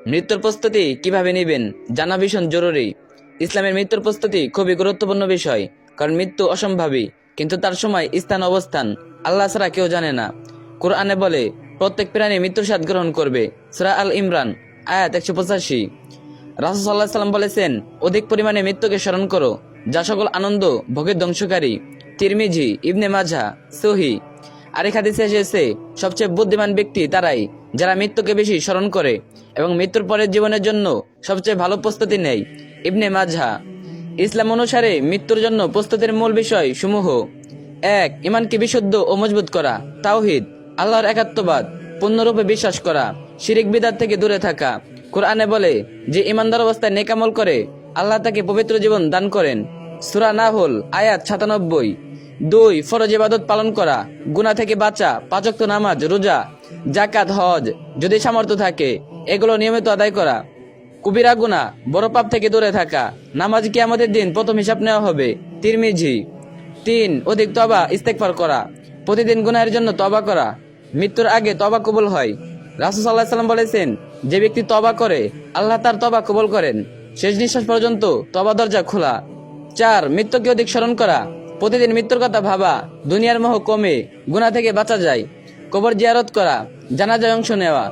মৃত্যুর প্রস্তুতি কিভাবে নেবেন জানা ভীষণ জরুরি। ইসলামের মৃত্যুর প্রস্তুতি খুবই গুরুত্বপূর্ণ বিষয়, কারণ মৃত্যু অসম্ভাবী, কিন্তু তার সময়, স্থান, অবস্থান আল্লাহ ছাড়া কেউ জানে না। কোরআনে বলে প্রত্যেক প্রাণী মৃত্যুর স্বাদ গ্রহণ করবে। সূরা আল ইমরান আয়াত 185। রাসূল সাল্লাল্লাহু আলাইহি ওয়াসাল্লাম বলেছেন, অধিক পরিমাণে মৃত্যুকে স্মরণ করো, যা সকল আনন্দ ভোগের ধ্বংসকারী। তিরমিজি, ইবনে মাজাহ, সহিহ। আরেক হাদিসে এসেছে, সবচেয়ে বুদ্ধিমান ব্যক্তি তারাই যারা মৃত্যুকে বেশি স্মরণ করে এবং মৃত্যুর পরের জীবনের জন্য সবচেয়ে ভালো প্রস্তুতি নেয়। ইবনে মাজাহ। ইসলাম অনুসারে মৃত্যুর জন্য প্রস্তুতির মূল বিষয় সমূহ: 1. ইমানকে বিশুদ্ধ ও মজবুত করা। তাওহীদ, আল্লাহর একাত্মবাদ পূর্ণরূপে বিশ্বাস করা। শিরিক বিদআত থেকে দূরে থাকা। কোরআনে বলে, যে ইমানদার অবস্থায় নেক আমল করে আল্লাহ তাকে পবিত্র জীবন দান করেন। সূরা নাহল আয়াত 97। 2. ফরজ ইবাদত পালন করা, গুনাহ থেকে বাঁচা, 5 ওয়াক্ত নামাজ, রোজা, যাকাত, হজ যদি সামর্থ্য থাকে এগুলো নিয়মিত আদায় করা। কবিরা গুনাহ, বড় পাপ থেকে দূরে থাকা। নামাজ কিয়ামতের দিন প্রথম হিসাব নেওয়া হবে। তিরমিজি। 3. অধিক তওবা ইস্তেগফার করা, প্রতিদিন গুনাহের জন্য তওবা করা। মৃত্যুর আগে তওবা কবুল হয়। রাসূল সাল্লাল্লাহু আলাইহি ওয়াসাল্লাম বলেছেন, যে ব্যক্তি তওবা করে আল্লাহ তার তওবা কবুল করেন, শেষ নিঃশ্বাস পর্যন্ত তওবা দরজা খোলা। 4. মৃত্যুকে অধিক স্মরণ করা, প্রতিদিন মৃত্যুর কথা ভাবা, দুনিয়ার মোহ কমে গুনাহ থেকে বাঁচা যায়। কবর জিয়ারত করা, জানাজায় অংশ নেওয়া,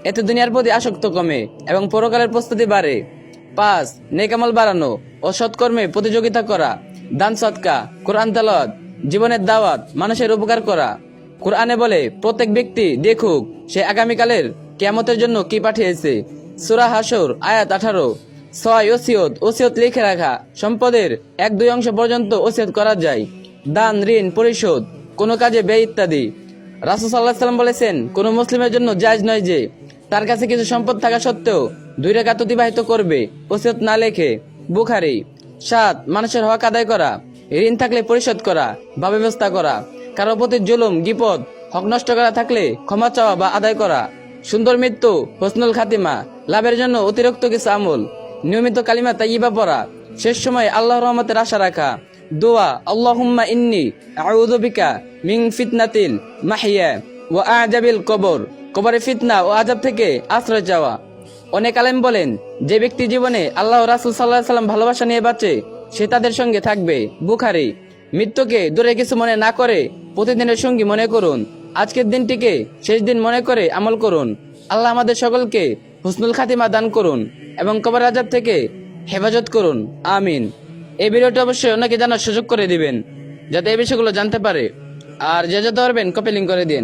এতে দুনিয়ার প্রতি আসক্ত কমে এবং পরকালের প্রস্তুতি বাড়ে। 5. নেক আমল বাড়ানো ও সৎকর্মে প্রতিযোগিতা করা, দান সদকা, কোরআন তেলাওয়াত, জীবনের দাওয়াত, মানুষের উপকার করা। কোরআনে বলে, প্রত্যেক ব্যক্তি দেখুক সে আগামীকালের কিয়ামতের জন্য কি পাঠিয়েছে। সূরা হাশর আয়াত 18। 6. ওসিয়ত লিখে রাখা, সম্পদের 1/2 অংশ পর্যন্ত ওসিয়ত করা যায়। দান, ঋণ পরিশোধ, কোনো কাজে ব্যয় ইত্যাদি। রাসূল সাল্লাল্লাহু আলাইহি ওয়াসাল্লাম বলেছেন, কোনো মুসলিমের জন্য জায়েজ নয় যে তার কাছে কিছু সম্পদ থাকা সত্ত্বেও 2 রাকাত অতিবাহিত করবে ওসিয়ত না লেখে। বুখারী। 7. মানুষের হক আদায় করা, ঋণ থাকলে পরিশোধ করা বা ব্যবস্থা করা। কারো প্রতি জুলুম, গীপদ, হক নষ্ট করা থাকলে ক্ষমা চাওয়া বা আদায় করা। সুন্দর মৃত্যু, হুসনুল খাতিমা লাভের জন্য অতিরিক্ত কিছু আমল, নিয়মিত কালিমা তাইয়্যিবা পড়া, শেষ সময় আল্লাহর রহমতের আশা রাখা। দোয়া, আল্লাহুম্মা ইন্নী আউযু বিকা মিন ফিতনাতিল মাহইয়া ওয়া আযাবিল কবর, কবরের ফিতনা ও আযাব থেকে আশ্রয় চাওয়া। অনেক আলেম বলেন, যে ব্যক্তি জীবনে আল্লাহ ও রাসূল সাল্লাল্লাহু আলাইহি ওয়াসাল্লাম ভালোবাসা নিয়ে বাঁচে সে তাদের সঙ্গে থাকবে। বুখারী। মৃত্যুকে দূরে কিছু মনে না করে প্রতিদিনের সঙ্গী মনে করুন। আজকের দিনটিকে শেষ দিন মনে করে আমল করুন। আল্লাহ আমাদের সকলকে হুসনুল খাতিমা দান করুন এবং কবর আযাব থেকে হেফাজত করুন। আমিন। এই ভিডিওটি অবশ্যই অন্যকে জানার সুযোগ করে দিবেন, যাতে এই বিষয়গুলো জানতে পারে। আর যে যেতে পারবেন কপি লিঙ্ক করে দিন।